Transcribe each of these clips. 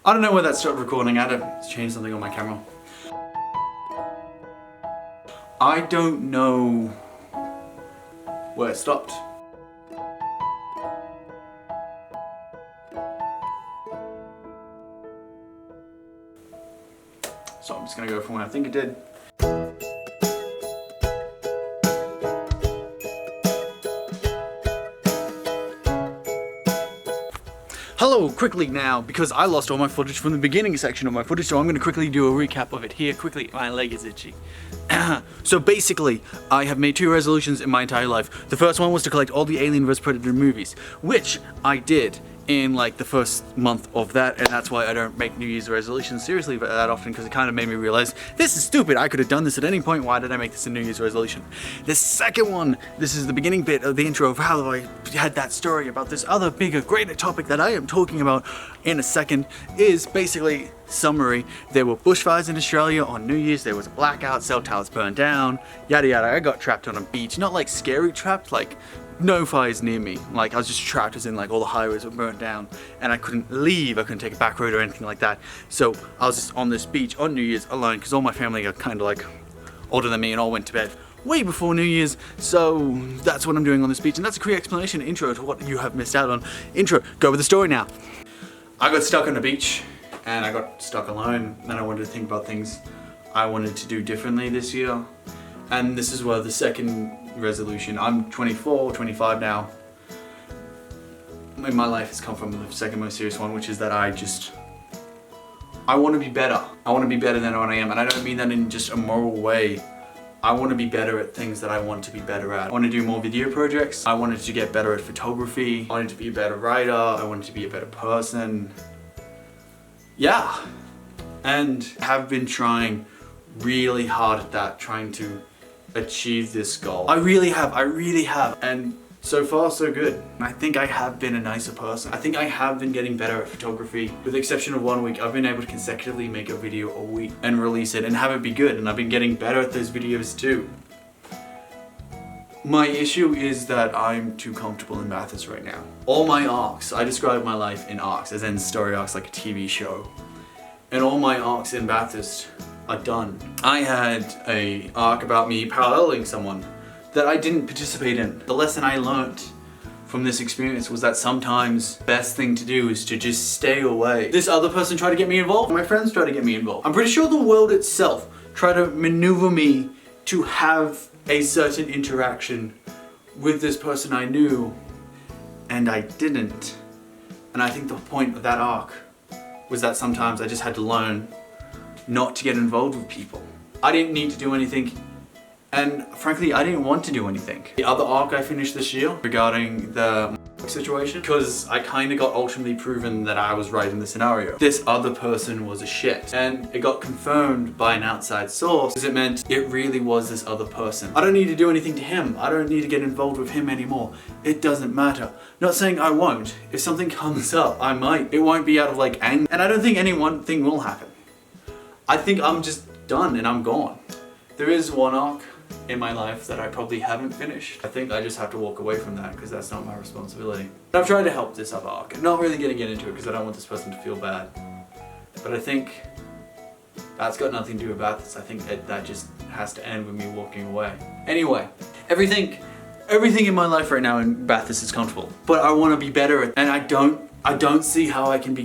I don't know where that stopped recording. I had to change something on my camera. I don't know where it stopped. So I'm just gonna go from where I think it did. Hello, quickly now, because I lost all my footage from the beginning section of my footage, so I'm going to quickly do a recap of it here quickly. My leg is itchy. So basically, I have made 2 resolutions in my entire life. The first one was to collect all the Alien vs Predator movies, which I did in like the first month of that, and that's why I don't make New Year's resolutions seriously that often, because it kind of made me realize this is stupid. I could have done this at any point. Why did I make this a New Year's resolution? The second one, this is the beginning bit of the intro of how I had that story about this other bigger, greater topic that I am talking about in a second, is basically summary. There were bushfires in Australia on New Year's, there was a blackout, cell towers burned down, yada yada. I got trapped on a beach, not like scary trapped, like no fires near me. Like I was just trapped, as in like all the highways were burnt down and I couldn't leave, I couldn't take a back road or anything like that. So I was just on this beach on New Year's alone, because all my family are kind of like older than me and all went to bed way before New Year's. So that's what I'm doing on this beach, and that's a quick explanation, intro to what you have missed out on. Intro, go with the story now. I got stuck on the beach and I got stuck alone, and I wanted to think about things I wanted to do differently this year. And this is where the second resolution, I'm 24, 25 now. In my life has come from the second most serious one, which is that I want to be better. I want to be better than what I am, and I don't mean that in just a moral way. I want to be better at things that I want to be better at. I want to do more video projects. I wanted to get better at photography. I wanted to be a better writer. I wanted to be a better person. Yeah. And have been trying really hard at that, trying to achieve this goal. I really have. And so far so good. I think I have been a nicer person. I think I have been getting better at photography. With the exception of 1 week, I've been able to consecutively make a video a week and release it and have it be good, and I've been getting better at those videos too. My issue is that I'm too comfortable in Bathurst right now. All my arcs, I describe my life in arcs, as in story arcs like a TV show. And all my arcs in Bathurst are done. I had an arc about me paralleling someone that I didn't participate in. The lesson I learned from this experience was that sometimes the best thing to do is to just stay away. This other person tried to get me involved. My friends tried to get me involved. I'm pretty sure the world itself tried to maneuver me to have a certain interaction with this person I knew, and I didn't. And I think the point of that arc was that sometimes I just had to learn not to get involved with people. I didn't need to do anything, and frankly, I didn't want to do anything. The other arc I finished this year regarding the situation, because I kind of got ultimately proven that I was right in the scenario. This other person was a shit, and it got confirmed by an outside source, because it meant it really was this other person. I don't need to do anything to him. I don't need to get involved with him anymore. It doesn't matter. Not saying I won't. If something comes up, I might. It won't be out of like anger, and I don't think any one thing will happen. I think I'm just done and I'm gone. There is one arc in my life that I probably haven't finished. I think I just have to walk away from that, because that's not my responsibility. But I've tried to help this other arc. I'm not really gonna get into it because I don't want this person to feel bad. But I think that's got nothing to do about this. I think that just has to end with me walking away. Anyway, everything in my life right now in Bathurst is comfortable. But I want to be better at, and I don't see how I can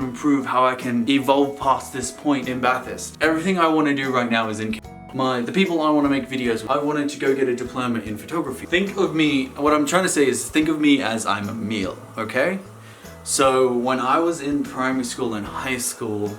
improve, how I can evolve past this point in Bathurst. Everything I want to do right now is in the people I want to make videos with. I wanted to go get a diploma in photography. Think of me, what I'm trying to say is think of me as I'm a meal, okay? So when I was in primary school and high school,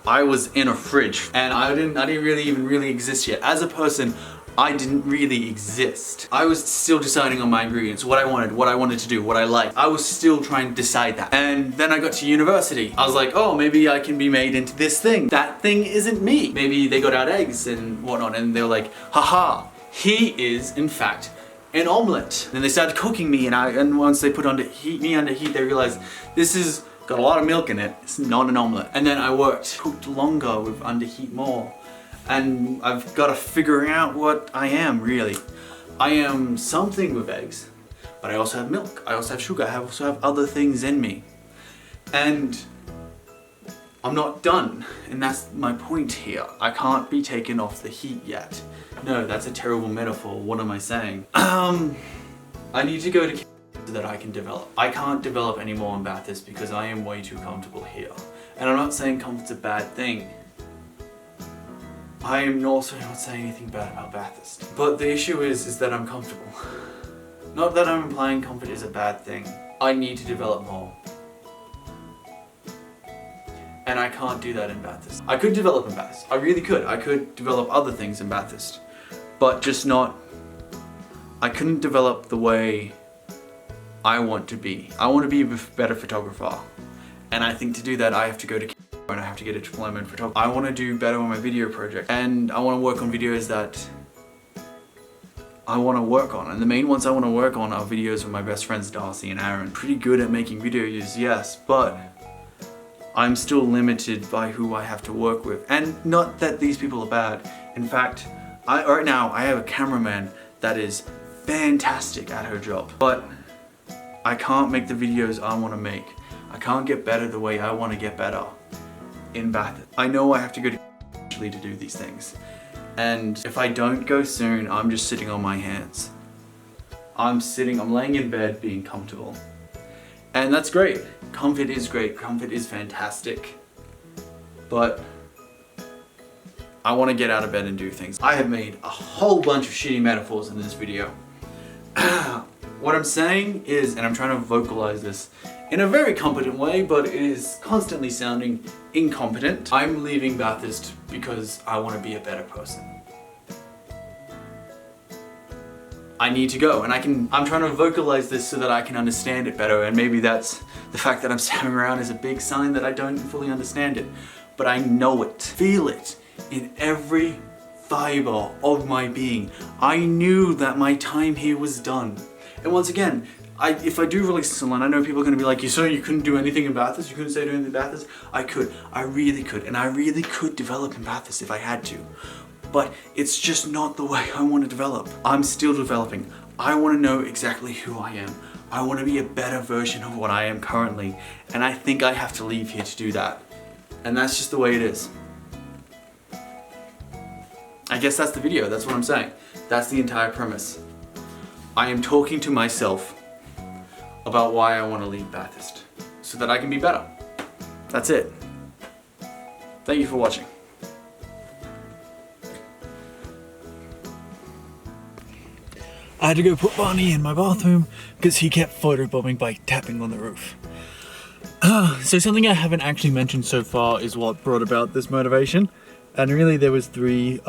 I was in a fridge, and I didn't really exist yet. As a person, I didn't really exist. I was still deciding on my ingredients, what I wanted to do, what I liked. I was still trying to decide that. And then I got to university. I was like, oh, maybe I can be made into this thing. That thing isn't me. Maybe they got out eggs and whatnot, and they were like, haha, he is, in fact, an omelet. Then they started cooking me, and once they put me under heat, they realized this is got a lot of milk in it. It's not an omelet. And then I cooked longer with under heat more. And I've got to figure out what I am, really. I am something with eggs, but I also have milk, I also have sugar, I also have other things in me. And I'm not done, and that's my point here. I can't be taken off the heat yet. No, that's a terrible metaphor. What am I saying? I need to go to so that I can develop. I can't develop anymore in Bathurst because I am way too comfortable here. And I'm not saying comfort's a bad thing. I am also not saying anything bad about Bathurst. But the issue is that I'm comfortable. Not that I'm implying comfort is a bad thing. I need to develop more. And I can't do that in Bathurst. I could develop in Bathurst. I really could. I could develop other things in Bathurst. But just not... I couldn't develop the way I want to be. I want to be a better photographer. And I think to do that I have to go to and I have to get a diploma in photography. I want to do better on my video project. And I want to work on videos that I want to work on. And the main ones I want to work on are videos with my best friends Darcy and Aaron. Pretty good at making videos, yes, but I'm still limited by who I have to work with. And not that these people are bad. In fact, right now I have a cameraman that is fantastic at her job. But I can't make the videos I want to make. I can't get better the way I want to get better in Bathurst. I know I have to go to do these things. And if I don't go soon, I'm just sitting on my hands. I'm laying in bed being comfortable. And that's great. Comfort is great. Comfort is fantastic. But I want to get out of bed and do things. I have made a whole bunch of shitty metaphors in this video. What I'm saying is, and I'm trying to vocalize this in a very competent way, but it is constantly sounding incompetent. I'm leaving Bathurst because I want to be a better person. I need to go, and I'm trying to vocalize this so that I can understand it better, and maybe that's the fact that I'm standing around is a big sign that I don't fully understand it. But I know it, feel it in every fiber of my being. I knew that my time here was done. And once again, if I do release this online, I know people are going to be like, so you couldn't do anything in Bathurst? You couldn't say anything in Bathurst? I could. I really could. And I really could develop in Bathurst if I had to. But it's just not the way I want to develop. I'm still developing. I want to know exactly who I am. I want to be a better version of what I am currently. And I think I have to leave here to do that. And that's just the way it is. I guess that's the video. That's what I'm saying. That's the entire premise. I am talking to myself about why I want to leave Bathurst, so that I can be better. That's it. Thank you for watching. I had to go put Barney in my bathroom because he kept photobombing by tapping on the roof. So something I haven't actually mentioned so far is what brought about this motivation. And really there was three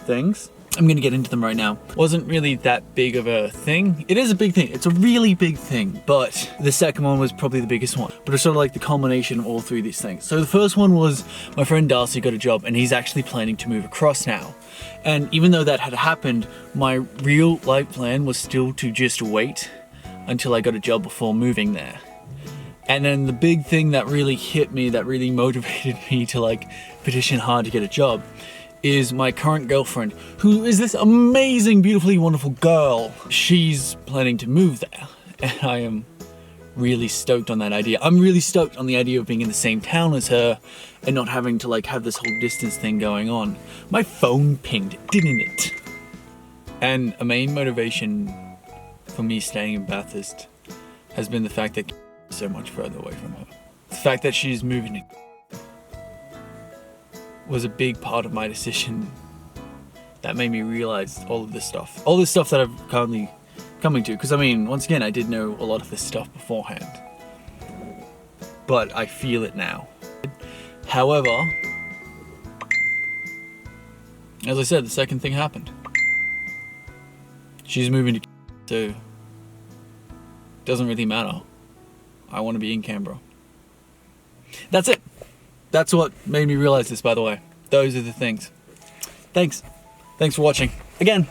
things. I'm gonna get into them right now. Wasn't really that big of a thing. It is a big thing. It's a really big thing, but the second one was probably the biggest one. But it's sort of like the culmination of all three of these things. So the first one was my friend Darcy got a job and he's actually planning to move across now. And even though that had happened, my real life plan was still to just wait until I got a job before moving there. And then the big thing that really hit me, that really motivated me to like petition hard to get a job, is my current girlfriend, who is this amazing, beautifully wonderful girl. She's planning to move there, and I am really stoked on that idea. I'm really stoked on the idea of being in the same town as her and not having to like have this whole distance thing going on. My phone pinged, didn't it? And a main motivation for me staying in Bathurst has been the fact that so much further away from her. The fact that she's moving to was a big part of my decision that made me realize all of this stuff. All this stuff that I'm currently coming to. Because I mean, once again, I did know a lot of this stuff beforehand. But I feel it now. However, as I said, the second thing happened. She's moving to so doesn't really matter. I want to be in Canberra. That's it. That's what made me realize this, by the way. Those are the things. Thanks. Thanks for watching. Again.